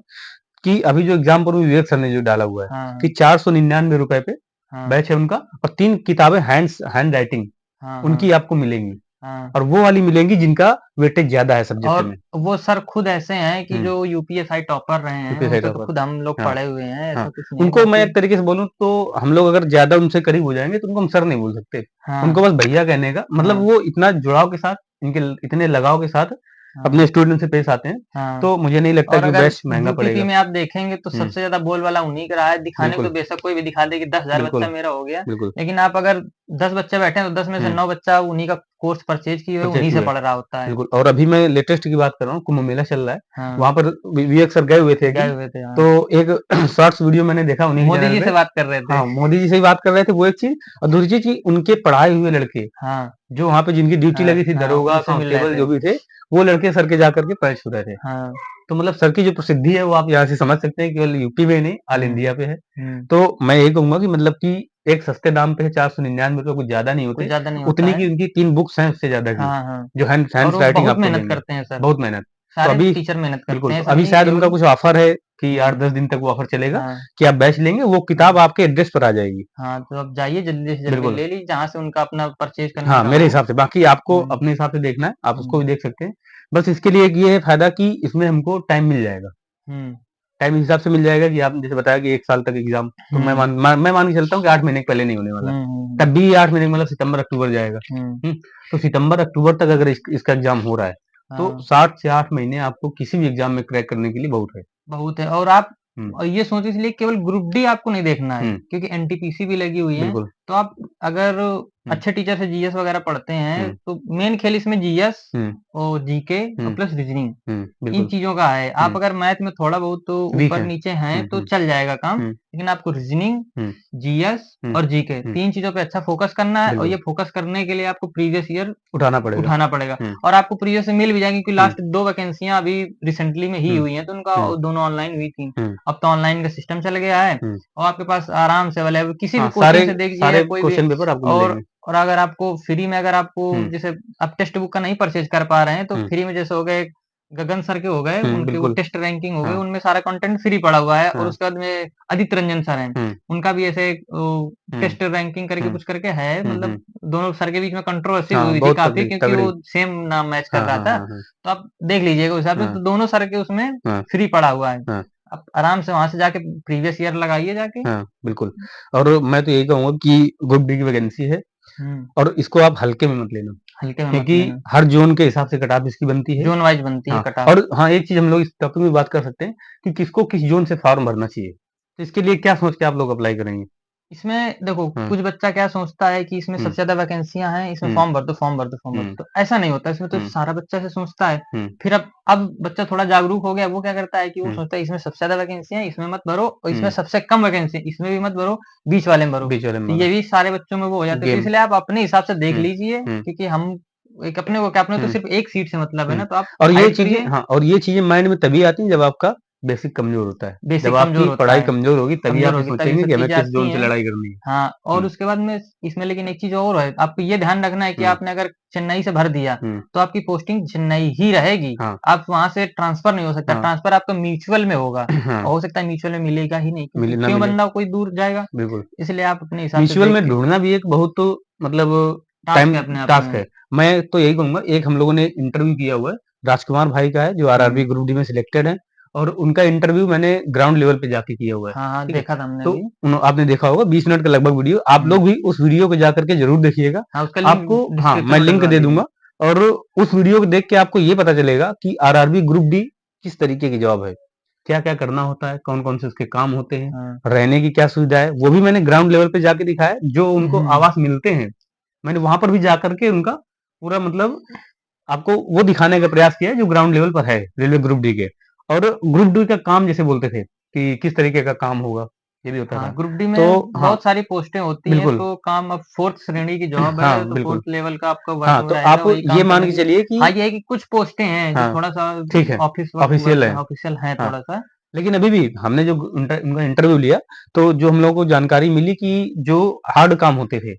कि अभी जो एग्ज़ाम पर विवेक सर ने जो डाला हुआ है, कि हाँ, ₹499 पे हाँ, बैच है उनका और 3 किताबें हैंड राइटिंग हाँ, हाँ, उनकी आपको मिलेंगी हाँ। और वो वाली मिलेंगी जिनका वेटेज ज़्यादा है सब्जेक्ट और में। वो सर खुद ऐसे हैं कि हुँ, जो यूपीएसआई टॉपर रहे हैं, यूपी साइड उनसे तो टॉपर। खुद हम लोग हाँ, पढ़े हुए हैं, हाँ। ऐसा कुछ नहीं है उनको मैं बाकी। एक तरीके से बोलूँ तो हम लोग अगर ज़्यादा उनसे करीब हो जाएँगे तो उनको हम सर नहीं बोल सकते। हाँ, उनको बस भैया कहने का मतलब हाँ, वो इतना जुड़ाव के साथ, इनके इतने लगाव के साथ हाँ, अपने स्टूडेंट से पेश आते हैं, हाँ। तो मुझे नहीं लगता और कि वो अगर बैच महँगा यूपीपी पड़ेगा। में आप देखेंगे, तो हुँ, सबसे ज़्यादा बोलबाला उन्हीं का रहा है। दिखाने को बिल्कुल, तो बेशक कोई भी दिखा दे कि 10,000 बच्चा बिल्कुल, मेरा हो गया, बिल्कुल। लेकिन आप अगर 10 बच्चे बैठे हैं, तो 10 में से हुँ, 9 बच्चा उन्हीं का कोर्स परचेज़ किए हुए, परचेज़ उन्हीं से हुए। पढ़ रहा होता है। बिल्कुल और अभी मैं लेटेस्ट की बात कर रहा हूँ, कुंभ मेला चल रहा है। हाँ, वहाँ पर विवेक सर गए हुए थे एक गए दिन, हुए थे, हाँ। तो एक शॉर्ट्स वीडियो मैंने देखा उन्हीं के मोदी चैनल जी पे। से बात कर रहे थे। हाँ, मोदी जी से ही बात कर रहे थे वो एक चीज़ और दूसरी चीज़ कि उनके पढ़ाए हुए लड़के, हाँ, जो वहाँ पे जिनकी ड्यूटी हाँ, लगी थी हाँ, दरोगा, उनसे मिल रहे कांस्टेबल थे। जो भी थे, वो लड़के सर के जा कर के पैर छू रहे थे। हाँ, तो मतलब सर की जो प्रसिद्धि है वो आप यहाँ से समझ सकते हैं केवल यूपी में ही नहीं, ऑल हुँ, इंडिया पे है। हुँ। तो मैं यही कहूँगा कि मतलब कि एक सस्ते दाम पे है ₹499 कुछ ज़्यादा नहीं कुछ होते। ज़्यादा नहीं होता उतनी है। की उनकी 3 बुक्स हैं उससे ज़्यादा की, हाँ, हाँ। जो और हैंड्स वो राइटिंग बहुत आपको मेहनत देंगे, करते हैं सर। बहुत मेहनत। तो सारे अभी टीचर मेहनत करते बिल्कुल, हैं, तो ऐसा अभी नहीं कि शायद उनका केवल। कुछ ऑफर है कि हुँ, 8-10 दिन तक वो ऑफर चलेगा हाँ, कि आप बैच लेंगे, वो किताब हाँ, आपके एड्रेस पर आ जाएगी। हाँ, तो आप जाइए जल्दी से जल्दी बिल्कुल। ले लीजिए, जहाँ से उनका अपना परचेज़ करने हाँ, का मेरे हो। हिसाब से, बाकी आपको हुँ, अपने हिसाब से देखना है, आप उसको हुँ, भी देख सकते हैं। बस इसके लिए एक ये है फ़ायदा कि इसमें हमको टाइम मिल जाएगा। हुँ, टाइम इस हिसाब से मिल जाएगा कि आपने जैसे बताया कि 1 साल तक एग्ज़ाम, तो हुँ, मैं मान के चलता हूँ कि 8 महीने के पहले नहीं होने वाला। हुँ, हुँ, तब भी 8 महीने मतलब सितंबर-अक्टूबर जाएगा। हुँ, हुँ? तो सितंबर-अक्टूबर तक अगर इसका एग्ज़ाम हो रहा है, तो हाँ। 7 से 8 महीने आपको किसी भी एग्ज़ाम में क्रैक करने के लिए बहुत है। बहुत है, और आप हुँ, ये सोच इसलिए केवल ग्रुप डी आपको नहीं देखना है, हुँ, क्योंकि एनटीपीसी भी लगी हुई है। बिल्कुल। तो आप अगर हुँ, अच्छे टीचर से जीएस वगैरह पढ़ते हैं, हुँ, तो मेन खेल इसमें जीएस हुँ, और जीके और हुँ, प्लस रीजनिंग, हुँ, इन बिल्कुल। चीज़ों का है। आप हुँ, अगर मैथ में थोड़ा बहुत तो वीक है। ऊपर-नीचे हैं, हुँ, तो हुँ, चल जाएगा काम। हुँ, लेकिन आपको रीजनिंग, हुँ, जीएस हुँ, और जीके, हुँ, 3 चीज़ों पे अच्छा फ़ोकस करना है, और बिल्कुल, ये फ़ोकस करने के लिए आपको प्रीवियस ईयर उठाना पड़ेगा। उठाना पड़ेगा। हुँ, और आपको प्रीवियस से मिल भी जाएँगी, क्योंकि हुँ, लास्ट 2 वैकेंसियाँ अभी रिसेंटली में ही हुँ, हुई हैं, तो उनका हुँ, दोनों ऑनलाइन हुई थी। हुँ, अब तो ऑनलाइन का सिस्टम चल गया है, हुँ। और आपके पास आराम से अवेलेबल किसी भी हाँ, कोचिंग सारे से देखिए, या सारे कोई भी। क्वेश्चन पेपर आपको और मिलेंगे। और अगर आपको फ्री में, अगर आपको हुँ, जैसे आप टेक्स्ट बुक का नहीं परचेज़ कर पा रहे हैं, तो हुँ, फ्री में जैसे हो गए गगन सर के हो गए, उनके वो बिल्कुल। टेस्ट रैंकिंग हो गए, हाँ, उनमें सारा कंटेंट फ्री पड़ा हुआ है। और हाँ। उसके बाद में आदित्य रंजन सर हैं, हुँ, उनका भी ऐसे हुँ, टेस्ट रैंकिंग करके हुँ, कुछ करके है। हुँ, मतलब हुँ। दोनों सर के बीच में कंट्रोवर्सी भी हाँ, हुई थी बहुत काफ़ी, तगड़ी क्योंकि तगड़ी। वो सेम नाम मैच कर हाँ, रहा हाँ, था। हाँ, हाँ। तो आप देख लीजिएगा उस हिसाब से, हाँ, तो दोनों सर के उसमें हाँ, फ्री पड़ा हुआ है। हाँ, आप आराम से वहाँ से जाके प्रीवियस ईयर लगाइए जाके। हाँ, बिल्कुल। और मैं तो यही कहूँगा कि ग्रुप डी की वैकेंसी है हुँ, और इसको आप हल्के में मत लेना, हल्के में मत क्योंकि लेना। हर ज़ोन के हिसाब से कट-ऑफ इसकी बनती है। ज़ोन वाइज़ बनती है हाँ, कट ऑफ। और हाँ, एक चीज़ हम लोग इस टॉपिक में बात कर सकते हैं कि किसको किस ज़ोन से फॉर्म भरना चाहिए। तो इसके लिए क्या सोच के आप लोग अप्लाई करेंगे? इसमें देखो, हुँ, कुछ बच्चा क्या सोचता है कि इसमें हुँ, सबसे ज़्यादा वैकेंसियाँ हैं, इसमें हुँ, फॉर्म भर दो, फॉर्म भर दो, फॉर्म भर हुँ, दो। तो ऐसा नहीं होता, इसमें तो हुँ, सारा बच्चा ऐसे सोचता है। हुँ, फिर अब बच्चा थोड़ा जागरूक हो गया, वो क्या करता है कि वो हुँ, सोचता है इसमें सबसे ज़्यादा वैकेंसियाँ हैं, इसमें मत भरो, और इसमें हुँ, सबसे कम वैकेंसी है, इसमें भी मत भरो, बीच वाले में भरो। बीच वाले में तो मानो, ये भी सारे बच्चों में वो हो जाता है। तो गेम। इसलिए आप अपने हिसाब से देख हुँ, लीजिए, हुँ, क्योंकि हम एक अपने को क्या, अपने को तो हुँ, सिर्फ़ एक सीट से मतलब है हुँ। ना, तो आप और ये फाइट चीज़ें करिए। हाँ, और ये चीज़ें माइंड में तभी आती हैं जब आपका बेसिक कमज़ोर होता है। जब बेसिक कमज़ोर आपकी होता पढ़ाई है, कमज़ोर होगी तभी कमज़ोर आप ये होगी तब ये सोचेंगे सब कि हमें चीज़ें किस आती ज़ोन से हैं। लड़ाई करनी है। हाँ, और हुँ, उसके बाद में इसमें लेकिन एक चीज़ और है, आपको ये ध्यान रखना है कि हुँ, आपने अगर चेन्नई से भर दिया, हुँ, तो आपकी पोस्टिंग चेन्नई ही रहेगी। हाँ, आप वहाँ से ट्रांसफ़र नहीं हो सकता, हाँ, ट्रांसफ़र आपका म्यूचुअल में होगा। हाँ, और हो सकता है म्यूचुअल में मिलेगा ही नहीं, क्योंकि मिले ना क्यों मिले, बंदा कोई दूर जाएगा? बिल्कुल। इसलिए आप अपने हिसाब से म्यूचुअल देख में के, ढूँढना भी एक बहुत मतलब टास्क टाइम है अपने आप टास्क में। है। मैं तो यही कहूँगा, एक हम लोगों ने इंटरव्यू किया हुआ है, राजकुमार भाई का है जो आरआरबी हुँ। ग्रुप डी में सिलेक्टेड हैं और उनका इंटरव्यू मैंने ग्राउंड लेवल पे जाके किया हुआ है, हाँ, हाँ, ठीक है? देखा था हमने तो भी। आपने देखा होगा 20 मिनट का लगभग वीडियो, आप हुँ। लोग भी उस वीडियो को जाकर के ज़रूर देखिएगा। हाँ, उसका लिंक आपको हाँ, डिस्क्रिप्शन मैं में लिंक डलवा दे दीजिए। दूँगा और उस वीडियो को देख के आपको ये पता चलेगा कि आरआरबी ग्रुप डी किस तरीके की जॉब है। क्या-क्या करना होता है, कौन-कौन से उसके काम होते हैं, हाँ। रहने की क्या सुविधा है, वो भी मैंने ग्राउंड लेवल पे जाके दिखाया है। जो उनको हुँ। आवास मिलते हैं, मैंने वहाँ पर भी जाकर के उनका पूरा मतलब आपको वो दिखाने का प्रयास किया है जो ग्राउंड लेवल पर है, रेलवे ग्रुप डी के। और ग्रुप डी का काम जैसे बोलते थे कि किस तरीके का काम होगा, ये भी होता हाँ, था। ग्रुप डी तो में हाँ, बहुत सारी पोस्टें होती हैं, बिल्कुल। तो काम अब 4th श्रेणी की जॉब है, हाँ, तो बिल्कुल। 4th लेवल का आपका वर्क हाँ, में तो रहेगा, आप वही ये काम मान करना के चाहिए। चलिए हाँ, कि ये है कि कुछ पोस्टें हैं जो हाँ, थोड़ा-सा ठीक है, ऑफ़िस वर्क ऑफ़िशियल वर्क है। ऑफ़िशियल है हाँ, थोड़ा-सा। लेकिन अभी भी हमने जो उनका इंटरव्यू लिया, तो जो हम लोगों को जानकारी मिली कि जो हार्ड काम होते थे,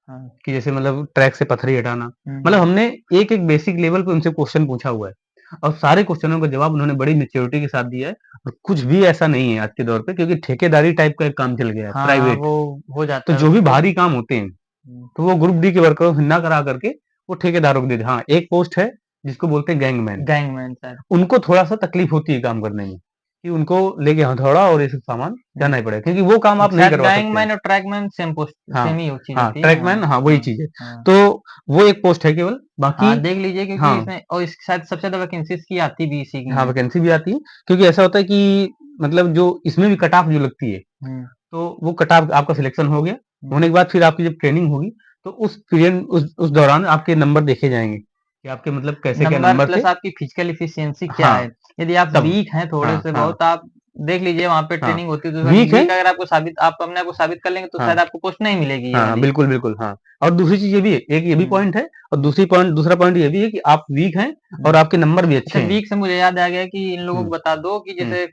हाँ। कि जैसे मतलब ट्रैक से पथरी हटाना, मतलब हुँ। हमने एक-एक बेसिक लेवल पे उनसे क्वेश्चन पूछा हुआ है और सारे क्वेश्चनों का जवाब उन्होंने बड़ी मैच्योरिटी के साथ दिया है और कुछ भी ऐसा नहीं है आज के दौर पे क्योंकि ठेकेदारी टाइप का एक काम चल गया है, हाँ, प्राइवेट। वो हो तो जाता है जो भी उसपे। भारी काम होते हैं, हुँ। तो वो ग्रुप डी के वर्करों से ना करा करके वो ठेकेदारों को दे दें। हाँ, एक पोस्ट है जिसको बोलते हैं गैंगमैन। Gangman sir. उनको थोड़ा-सा तकलीफ होती है काम करने में, कि उनको लेके हथौड़ा और ये सब सामान जाना ही हुँ। पड़ेगा क्योंकि वो काम आप नहीं शायद करवा सकते हैं। गैंगमैन और ट्रैकमैन सेम पोस्ट हाँ, सेम ही वो चीज़ हाँ, होती है। हाँ, ट्रैकमैन हाँ, वही हाँ, चीज़ है। हाँ। तो वो एक पोस्ट है केवल, बाकी हाँ, देख लीजिए, क्योंकि हाँ, इसमें और इस शायद सबसे ज़्यादा वैकेंसीज़ की आती भी इसी की हाँ, हैं। वैकेंसी भी आती है क्योंकि ऐसा होता है कि मतलब जो इसमें भी कट ऑफ जो लगती है, हुँ, तो वो कट ऑफ आपका सिलेक्शन हो गया, हुँ। होने के बाद फिर आपकी जब ट्रेनिंग होगी, तो उस पीरियड उस दौरान आपके नंबर देखे जाएँगे, कि आपके मतलब कैसे क्या नंबर नंबर थे। प्लस आपकी फिजिकल एफिशिएंसी क्या हाँ, है? यदि आप सब। वीक हैं थोड़े हाँ, से हाँ, बहुत, आप देख लीजिए वहाँ पे हाँ, ट्रेनिंग होती है, तो वीक है वीक अगर आपको साबित आप अपने आप को साबित कर लेंगे, तो हाँ। शायद आपको पोस्ट नहीं मिलेगी ये हाँ, हाँ, वाली। बिल्कुल, बिल्कुल, हाँ। और दूसरी चीज़ ये भी है, एक ये भी हुँ, पॉइंट है और दूसरा पॉइंट ये भी है कि आप वीक हैं और हुँ। आपके नंबर भी अच्छा, अच्छे हैं। वीक से मुझे याद आ गया कि इन लोगों हुँ, को बता दो कि हुँ, जैसे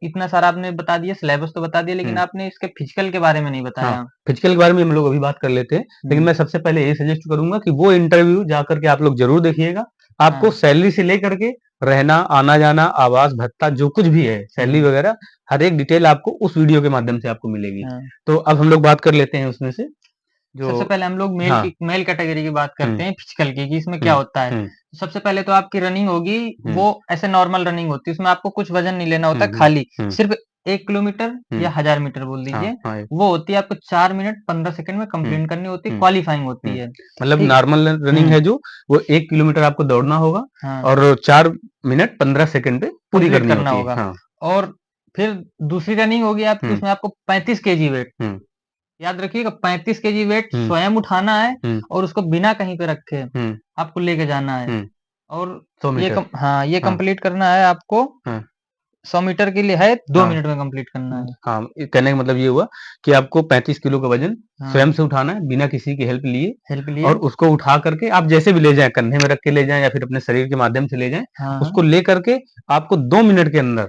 इतना सारा आपने बता दिया, सिलेबस तो बता दिया, लेकिन हुँ। आपने इसके फिजिकल के बारे में नहीं हाँ, बताया। फिजिकल के बारे में हम लोग अभी बात कर लेते हैं, लेकिन हुँ, मैं सबसे पहले यही सजेस्ट करूँगा कि वो इंटरव्यू जाकर के आप लोग ज़रूर देखिएगा। आपको हाँ, सैलरी से लेकर के रहना, आना-जाना, आवास भत्ता जो कुछ भी है, सैलरी हुँ, वगैरह हर एक डिटेल आपको उस वीडियो के माध्यम से आपको मिलेगी। हाँ। तो अब हम लोग बात कर लेते हैं उसमें से सबसे जो पहले हम लोग हाँ, मेल कैटेगरी की बात हुँ, करते हैं, फिजिकल की, कि इसमें क्या हुँ, होता है। हुँ, सबसे पहले तो आपकी रनिंग होगी, हुँ, वो ऐसे नॉर्मल रनिंग होती है, उसमें आपको कुछ वज़न नहीं लेना हुँ, होता, हुँ, खाली हुँ, सिर्फ़ 1 किलोमीटर हुँ। या 1000 मीटर बोल हाँ, दीजिए, हाँ, वो होती है आपको 4 मिनट 15 सेकंड में हुँ, कंप्लीट करनी होती है, हुँ। क्वालीफाइंग होती हुँ, है, मतलब ठीक है? नॉर्मल रनिंग हुँ, है जो, वो 1 किलोमीटर आपको दौड़ना होगा हाँ, और 4 मिनट 15 सेकंड पे पूरी कंप्लीट करनी करना होती है। होगा। हाँ, और फिर दूसरी रनिंग होगी आपकी, हुँ, उसमें आपको 35 केजी वेट, हुँ, याद रखिएगा, 35 केजी वेट हुँ, स्वयं उठाना है हुँ, और उसको बिना कहीं पे रखे हुँ, आपको लेके जाना है। हुँ, और 100 ये मीटर। हाँ, ये हाँ, कंप्लीट करना है आपको, हाँ, 100 मीटर के लिए है 2 हाँ, मिनट में कंप्लीट करना है। हाँ, ये कहने का मतलब ये हुआ कि आपको 35 किलो का वज़न हाँ, स्वयं से उठाना है, बिना किसी की हेल्प लिए हेल्प और लिए। उसको उठा करके आप जैसे भी ले जाएँ, कंधे में रख के ले जाएँ या फिर अपने शरीर के माध्यम से ले जाएँ, हाँ, हाँ, उसको ले करके आपको 2 मिनट के अंदर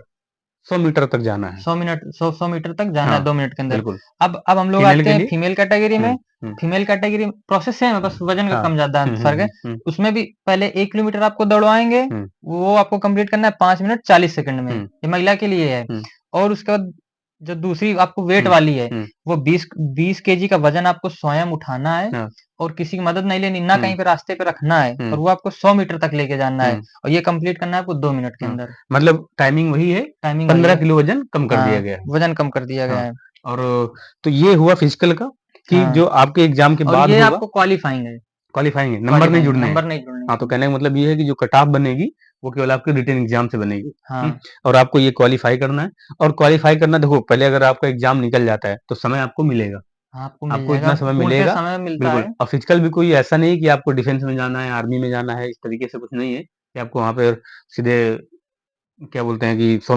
100 मीटर तक जाना है। 100 मीटर तक जाना है हाँ, 2 मिनट के अंदर। बिल्कुल। अब हम लोग फीमेल आते के हैं लिए फीमेल कैटेगरी में। हुँ, फीमेल कैटेगरी प्रोसेस सेम है, बस वजन का हाँ। कम ज़्यादा हुँ, हुँ, फ़र्क है। हुँ, हुँ, उसमें भी पहले 1 किलोमीटर आपको दौड़वाएँगे, हुँ, वो आपको कंप्लीट करना है 5 मिनट 40 सेकंड में। हुँ, ये महिला के लिए है। हुँ, और उसके बाद जो दूसरी आपको वेट हुँ, वाली है, हुँ, वो 20 केजी का वजन आपको स्वयं उठाना है हाँ, और किसी की मदद नहीं लेनी, ना हुँ, कहीं पे रास्ते पे रखना है, हुँ, और वो आपको 100 मीटर तक लेके जाना है हुँ, और ये कंप्लीट करना है आपको 2 मिनट के हाँ। अंदर। मतलब टाइमिंग वही है, टाइमिंग वही 15 है। किलो वज़न कम कर दिया हाँ, गया है। वज़न कम कर दिया गया हाँ, है। और तो ये हुआ फिजिकल का कि हाँ, जो आपके एग्ज़ाम के और बाद ये होगा, आपको क्वालीफाइंग है। क्वालीफाइंग है, नंबर नहीं क्वालीफाइंग जुड़ने हैं। नंबर नहीं जुड़ने हाँ, तो हैं। कहने का मतलब ये है कि जो कट ऑफ बनेगी, वो केवल आपके रिटन एग्ज़ाम से बनेगी। हुँ, हाँ, और आपको ये क्वालीफाई करना है, और क्वालीफाई करना देखो, पहले अगर आपका एग्ज़ाम निकल जाता है, तो समय आपको मिलेगा। हाँ, आपको मिल आपको जाएगा, इतना समय पूर्ण मिलेगा, समय मिलता बिल्कुल। है। और फिजिकल भी कोई ऐसा नहीं है कि आपको डिफेंस में जाना है, आर्मी में जाना है, इस तरीके से कुछ नहीं है कि आपको वहाँ पे सीधे क्या बोलते हैं कि 100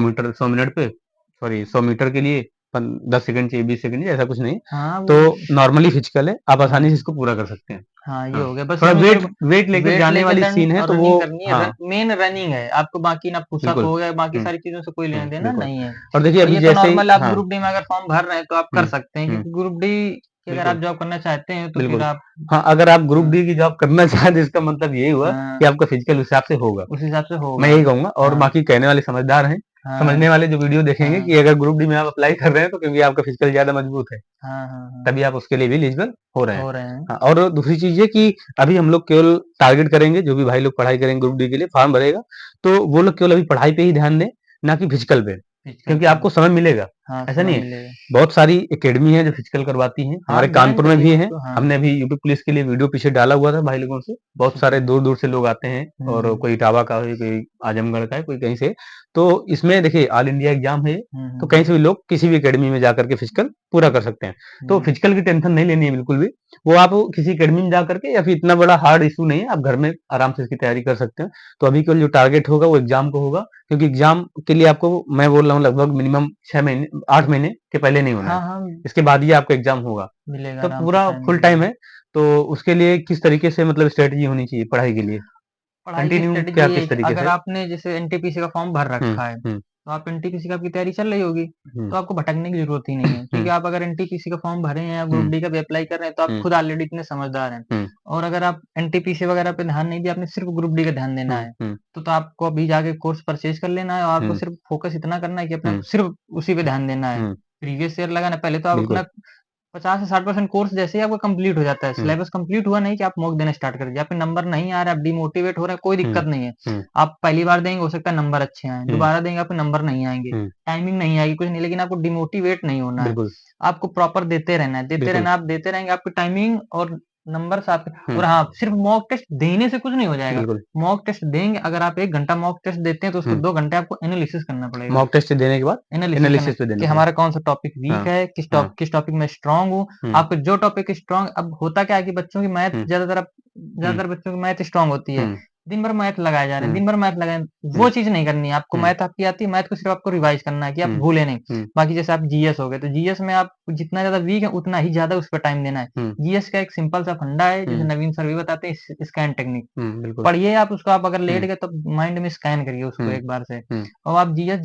मिनट पे, सॉरी 100 मीटर के लिए 10 सेकंड चाहिए, 20 सेकंड चाहिए, ऐसा कुछ नहीं है। हाँ, वो तो नॉर्मली फिजिकल है, आप हाँ, आसानी से इसको पूरा कर सकते हैं। हाँ, ये हाँ, हो गया। बस थोड़ा इसमें वेट सिर्फ वेट लेकर वेट जाने लेके वाली दन सीन है, और तो वो रनिंग करनी है। हाँ, मेन रनिंग है। आपको बाकी ना पुशअप बिल्कुल। हो गया, बाकी हुँ, सारी चीज़ों से कोई लेना-देना बिल्कुल। नहीं है। और देखिए और अभी ये तो जैसे ही नॉर्मल आप हाँ, ग्रुप डी में अगर फॉर्म भर रहे हैं तो आप कर हुँ, सकते हैं, हुँ, क्योंकि ग्रुप डी की अगर आप बिल्कुल। जॉब करना चाहते हैं तो फिर बिल्कुल। आप हाँ, अगर आप ग्रुप हाँ, डी की जॉब करना चाहें तो इसका मतलब यही हुआ हाँ, कि आपका फिजिकल उस हिसाब से होगा। उस हिसाब से मैं होगा। यही कहूँगा, और हाँ, बाकी कहने वाले समझदार हैं, हाँ, समझने वाले जो वीडियो देखेंगे हाँ, कि अगर ग्रुप डी में आप अप्लाई कर रहे हैं तो क्योंकि आपका फिजिकल ज़्यादा मजबूत है, हाँ, हाँ, हाँ, तभी आप उसके लिए भी एलिजिबल हो रहे हैं। हो रहे हैं। हाँ, और दूसरी चीज़ ये कि अभी हम लोग केवल टारगेट करेंगे, जो भी भाई लोग पढ़ाई करेंगे ग्रुप डी के लिए फॉर्म भरेगा, तो वो लोग केवल अभी पढ़ाई पे ही ध्यान दें, ना कि फिजिकल पे। फिजिकल क्योंकि पे आपको समय मिलेगा, हाँ, ऐसा समय नहीं है। मिलेगा। बहुत सारी एकेडमी है जो फिजिकल करवाती हैं, हाँ, हमारे आप जॉइन कानपुर में करिए भी हैं। उसको। हाँ, हमने अभी यूपी पुलिस के लिए वीडियो पीछे डाला हुआ था भाई लोगों से, बहुत सारे शुक्रिया। दूर-दूर से लोग आते हैं, और हुँ, कोई इटावा का है, कोई आजमगढ़ का है, कोई कहीं से। तो इसमें देखिए ऑल इंडिया एग्ज़ाम है ये, हुँ, तो हुँ, कहीं हुँ, से भी लोग किसी भी एकेडमी में जाकर के फिजिकल पूरा कर सकते हैं। तो हुँ। फिजिकल की टेंशन नहीं लेनी है बिल्कुल भी, वो आप किसी एकेडमी में जा करके, या फिर इतना बड़ा हार्ड इश्यू नहीं है, आप घर में आराम से इसकी तैयारी कर सकते हैं। तो अभी केवल जो टारगेट होगा वो एग्ज़ाम को होगा, क्योंकि एग्ज़ाम के लिए आपको मैं बोल रहा हूँ लगभग मिनिमम 6 महीने 8 महीने के पहले नहीं होना है। हाँ, हाँ, इसके बाद ही आपका एग्ज़ाम होगा। मिलेगा तो आराम से पूरा टाइम फुल टाइम मिलेगा। है, तो उसके लिए किस तरीके से मतलब स्ट्रैटेजी होनी चाहिए पढ़ाई के लिए? पढ़ाई की कंटिन्यू स्ट्रेटजी क्या ये है किस कि तरीके अगर से? आपने जैसे एनटीपीसी का फॉर्म भर हुँ, रखा है, हुँ, तो आप एनटीपीसी की आपकी तैयारी चल रही होगी, हुँ, तो आपको भटकने की ज़रूरत ही नहीं है। क्योंकि हुँ, आप अगर एनटीपीसी का फॉर्म भरे हैं या ग्रुप हुँ, डी का भी अप्लाई कर रहे हैं, तो आप हुँ, खुद ऑलरेडी इतने समझदार हैं। हुँ, और अगर आप एनटीपीसी वगैरह पे ध्यान नहीं दिया, आपने सिर्फ़ ग्रुप डी का ध्यान देना हुँ, है, हुँ, तो आपको अभी जाके कोर्स परचेज़ कर लेना है और आपको हुँ, सिर्फ़ फ़ोकस इतना करना है कि अपना हुँ, सिर्फ़ उसी पे ध्यान देना है। हुँ, प्रीवियस ईयर लगाना है, पहले तो आप बिल्कुल। अपना 50 से 60% कोर्स जैसे ही आपका कंप्लीट हो जाता है, हुँ, सिलेबस कंप्लीट हुआ नहीं कि आप मॉक देना स्टार्ट कर दीजिए। आपके नंबर नहीं आ रहा है, आप डिमोटिवेट हो रहे हैं, कोई हुँ, दिक्कत नहीं है। हुँ, आप पहली बार देंगे, हो सकता है नंबर अच्छे आएँ, हुँ, दोबारा देंगे आपके नंबर नहीं आएँगे, हुँ, टाइमिंग नहीं आएगी, कुछ नहीं, लेकिन आपको डिमोटिवेट नहीं होना है। बिल्कुल, आपको प्रॉपर देते रहना है, देते बिल्कुल। रहना है, आप देते रहेंगे, आपकी टाइमिंग और नंबर्स आपके। हुँ, और हाँ, सिर्फ मॉक टेस्ट देने से कुछ नहीं हो जाएगा। बिल्कुल। मॉक टेस्ट देंगे, अगर आप 1 घंटा मॉक टेस्ट देते हैं, तो उसको हुँ, 2 घंटे आपको एनालिसिस करना पड़ेगा। मॉक टेस्ट देने के बाद एनालिसिस करना एनालिसिस पे कि देना पड़ेगा। हमारा कौन-सा टॉपिक वीक हाँ, है, हाँ, किस टॉपिक में स्ट्रॉन्ग हूँ। हुँ, आपको जो टॉपिक स्ट्रॉन्ग, अब होता क्या है कि बच्चों की मैथ हुँ, हुँ, ज़्यादातर बच्चों की मैथ स्ट्रॉन्ग होती है। हुँ, दिन भर मैथ लगाए जा रहे हैं, हुँ, दिन भर मैथ लगाए, वो हुँ, चीज़ नहीं करनी है। आपको हुँ, मैथ आपकी आती है, मैथ को सिर्फ़ आपको रिवाइज़ करना है कि आप हुँ, भूले नहीं। हुँ, बाकी जैसे आप जीएस हो गए, तो जीएस में आप जितना ज़्यादा वीक है, उतना ही ज़्यादा उस पे टाइम देना है। हुँ, जीएस का एक सिंपल सा फंडा है, जैसे हुँ, नवीन सर भी बताते हैं, स्कैन टेक्निक। हुँ, बिल्कुल। पढ़िए आप उसको, आप अगर लेट हुँ, गए तो माइंड में स्कैन करिए उसको हुँ, एक बार से। हुँ, और आप जीएस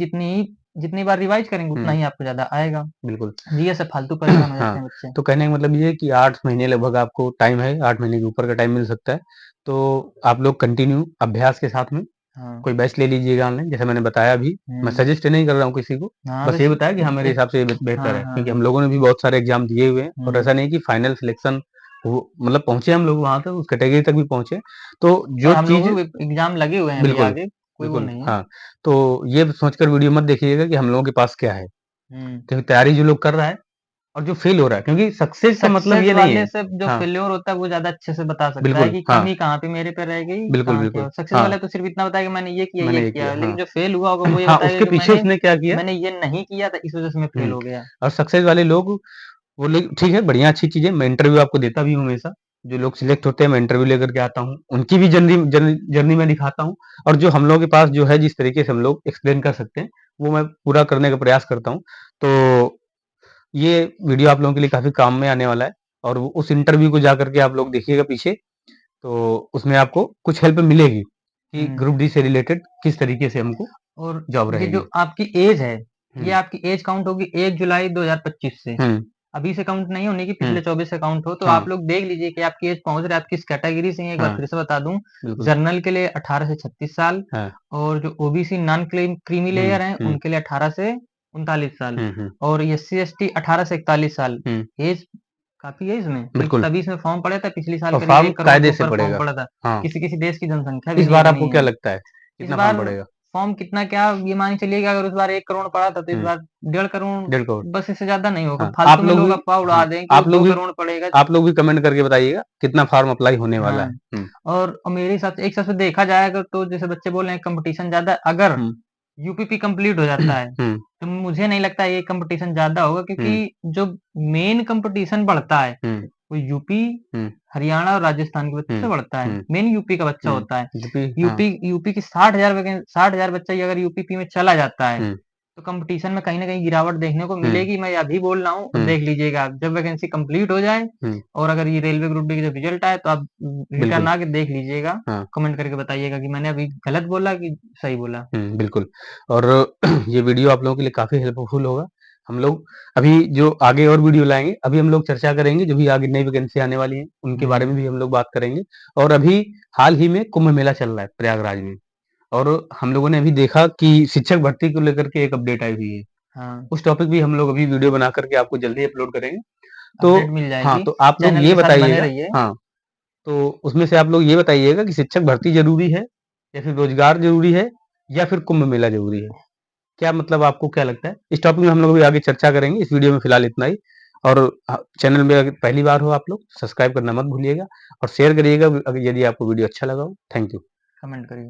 जितनी बार रिवाइज़ करेंगे, उतना हुँ, ही आपको ज़्यादा आएगा। बिल्कुल। जीएस से फालतू परेशान हो जाते हाँ, हैं बच्चे। तो कहने का मतलब ये है कि 8 महीने लगभग आपको टाइम है, 8 महीने के ऊपर का टाइम मिल सकता है। तो आप लोग कंटिन्यू अभ्यास के साथ में हाँ। कोई बैच ले लीजिएगा ऑनलाइन, जैसे मैंने बताया अभी। मैं हुँ। सजेस्ट नहीं कर रहा हूँ किसी को, हाँ, बस ये बस बताया कि हाँ, मेरे एक हिसाब से ये बेहतर हाँ, है, हाँ, क्योंकि हम हाँ। लोगों ने भी बहुत सारे एग्ज़ाम दिए हुए हैं, और हुँ। ऐसा नहीं कि फाइनल सिलेक्शन वो मतलब पहुँचे हम लोग वहाँ तक, उस कैटेगरी तक भी पहुँचे। तो और जो हम चीज़ लोगों के एग्ज़ाम लगे हुए हैं अभी बिल्कुल, आगे, कोई वो बिल्कुल, नहीं है। हाँ, तो ये सोचकर वीडियो मत देखिएगा कि हम लोगों के पास क्या है, हुँ। क्योंकि तैयारी जो लोग कर रहा है और जो फ़ेल हो रहा है, क्योंकि सक्सेस का मतलब सक्सेस ये नहीं वाले है। से जो हाँ, फेल्योर होता है, वो ज़्यादा अच्छे से बता सकता है बिल्कुल, कि हाँ, कमी कहाँ पे मेरे पे रह गई, बिल्कुल, कहाँ क्या बिल्कुल, हुआ। सक्सेस हाँ, वाला तो सिर्फ़ इतना बताएगा मैंने ये मैंने ये किया, किया, लेकिन हाँ। जो फेल हुआ होगा वो ये हाँ, बताएगा उसके कि पीछे उसने क्या किया। मैंने ये नहीं किया था, इस वज़ह से मैं फेल हुँ, हो गया। और सक्सेस वाले लोग, वो लोग ठीक है, बढ़िया अच्छी चीज़ है, मैं इंटरव्यू आपको देता भी हूँ हमेशा। जो लोग सिलेक्ट होते हैं, मैं इंटरव्यू लेकर के आता हूँ, उनकी भी जर्नी मैं दिखाता हूँ, और जो हम लोगों के पास जो है, जिस तरीके से हम लोग एक्सप्लेन कर सकते हैं, वो मैं पूरा करने का प्रयास करता हूँ। तो ये वीडियो आप लोगों के लिए काफ़ी काम में आने वाला है, और वो उस इंटरव्यू को जाकर के आप लोग देखिएगा पीछे, तो उसमें आपको कुछ हेल्प मिलेगी कि हुँ। ग्रुप डी से रिलेटेड किस तरीके से हमको और जॉब ये रहेगी। जो आपकी एज है, ये आपकी एज काउंट होगी 1 जुलाई 2025 से। अभी से काउंट नहीं होने की, पिछले 24 से काउंट हो। तो हाँ। आप लोग देख लीजिए कि आपकी एज पहुंच रहा है, आप किस कैटेगरी से हैं। एक बार हाँ। फिर से बता दूं, बिल्कुल। जनरल के लिए 18 से 36 साल, हाँ। और जो ओबीसी नॉन क्रीमी लेयर हैं उनके लिए 18 से 39 साल, और एससी एसटी 18 से 41 साल। एज काफी है इसमें, क्योंकि बिल्कुल। तभी इसमें फॉर्म पड़े था पिछली साल, और करीब फॉर्म 1 करोड़ कायदे के से ऊपर फॉर्म पड़ेगा। पड़ा था। हाँ। किसी देश की जनसंख्या भी इस नहीं बार इतनी आपको क्या है। लगता है इस कितना बार फॉर्म पड़ेगा? फॉर्म कितना, क्या ये मान चलिए कि अगर उस बार 1 करोड़ पड़ा था, तो इस बार 1.5 करोड़, 1.5 करोड़। बस इससे ज्यादा नहीं होगा। हाँ, फालतू में लोग अफवाह उड़ा दें कि आप लोग 2 भी करोड़ पड़ेगा। आप लोग भी कमेंट करके बताइएगा कितना फॉर्म अप्लाई होने वाला हाँ, है। और मेरे हिसाब से एक हिसाब से देखा जाए अगर, तो जैसे बच्चे बोल रहे हैं कंपटीशन ज्यादा है, अगर यूपीपी कंप्लीट हो जाता है तो मुझे नहीं लगता ये कंपटीशन ज्यादा होगा, क्योंकि जो मेन कंपटीशन बढ़ता है वो यूपी, हरियाणा और राजस्थान के बच्चे से बढ़ता है। मेन यूपी का बच्चा होता है। यूपी की 60,000 बच्चा ही अगर यूपीपी में चला जाता है, तो कंपटीशन में कहीं ना कहीं गिरावट देखने को मिलेगी। मैं अभी बोल रहा हूँ, देख लीजिएगा आप, जब वैकेंसी कंप्लीट हो जाए और अगर ये रेलवे ग्रुप डी का जब रिजल्ट आए, तो आप रिटर्न आके देख लीजिएगा, कमेंट करके बताइएगा कि मैंने अभी गलत बोला कि सही बोला। बिल्कुल। और ये वीडियो आप लोगों के लिए काफी हेल्पफुल होगा। हम लोग अभी जो आगे और वीडियो लाएंगे, अभी हम लोग चर्चा करेंगे जो भी आगे नई वैकेंसी आने वाली है उनके बारे में भी हम लोग बात करेंगे। और अभी हाल ही में कुंभ मेला चल रहा है प्रयागराज में, और हम लोगों ने अभी देखा कि शिक्षक भर्ती को लेकर के एक अपडेट आई हुई है। उस टॉपिक भी हम लोग अभी वीडियो बना करके आपको जल्दी अपलोड करेंगे। तो अपडेट मिल हाँ, जाएगी। तो आप लोग चैनल ये के साथ बने बताइएगा। रहिए। हाँ, तो उसमें से आप लोग ये बताइएगा कि शिक्षक भर्ती जरूरी है, या फिर रोजगार जरूरी है, या फिर कुंभ मेला जरूरी है? क्या मतलब आपको क्या लगता है? इस टॉपिक में हम लोग अभी आगे चर्चा करेंगे। इस वीडियो में फिलहाल इतना ही। और चैनल में अगर पहली बार हो आप लोग, सब्सक्राइब करना मत भूलिएगा और शेयर करिएगा अगर यदि आपको वीडियो अच्छा लगा हो। Thank you. कमेंट करिए।